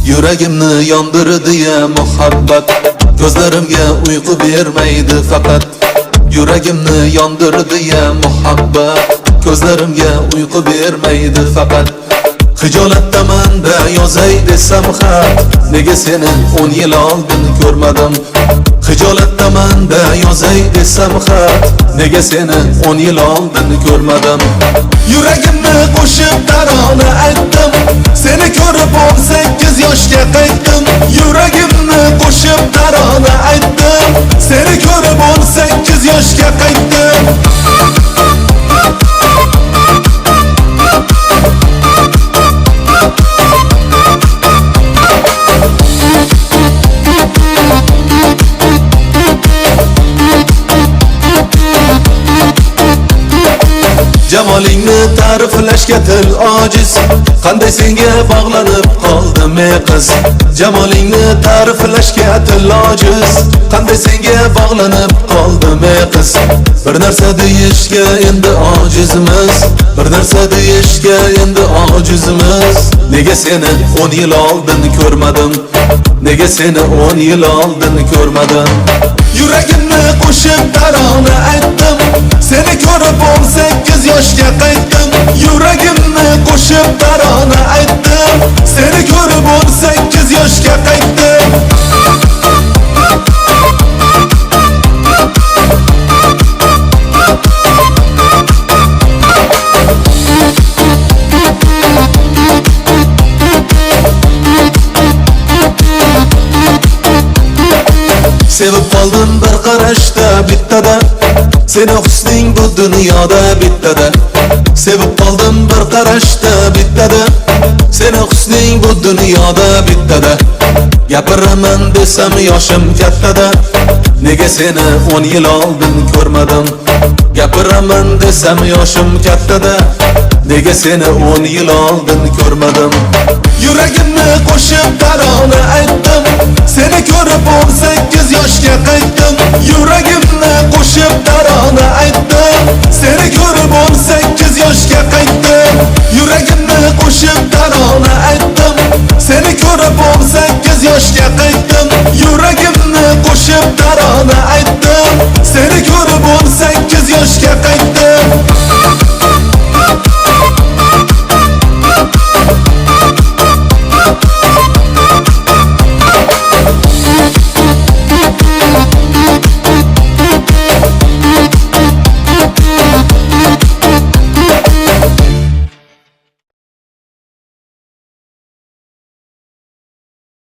Yüreğimni yandırdı ya muhabbet, gözlerimge uyku vermeydi fakat. Yüreğimni yandırdı ya muhabbet, gözlerimge uyku vermeydi fakat. Hijolatdaman da yozay desam xat, nega seni 10 yil oldin ko'rmadim. Hijolatdaman da yozay desam xat, nega seni 10 yil oldin ko'rmadim. Yüreğimni qo'shib tarona aytdim, seni ko'rib 18 yoshga qaytdim. Yüreğimni qo'shib tarona aytdim, seni ko'rib 18 yoshga qaytdim. Jamolingni ta'riflashga til ojiz, qanday senga bog'lanib qoldim ey qiz. Jamolingni ta'riflashga til ojiz, qanday senga bog'lanib qoldim ey qiz. Bir narsa deyishga endi ojizmiz, bir narsa deyishga endi ojizmiz. Nega seni 10 yil oldin ko'rmadim, nega seni 10 yil oldin ko'rmadim. Yüreğimni qo'shib tarona aytdim, seni ko'rib 18 yoshga qaytdim. Yüreğimni qo'shib tarona aytdim, seni ko'rib 18 yoshga qaytdim. Sevib qoldim bir qarashda bittada, seni husning bu dunyoda bittada. Sevib qoldim bir qarashda bittada, seni husning bu dunyoda bittada. Gapiraman desam yoshim kattada, nega seni 10 yil oldin ko'rmadim. Gapiraman desam yoshim kattada, nega seni 10 yil oldin ko'rmadim. Yüreğimni qo'shib tarona aytdim, seni ko'rib 18 yoshga qaytdim. Yüreğimni qo'shib tarona aytdim, seni ko'rib 18 yoshga qaytdim. Yüreğimni qo'shib tarona aytdim, seni ko'rib 18 yoshga qaytdim. Yüreğimni qo'shib tarona aytdim, seni ko'rib 18 yoshga qaytdim.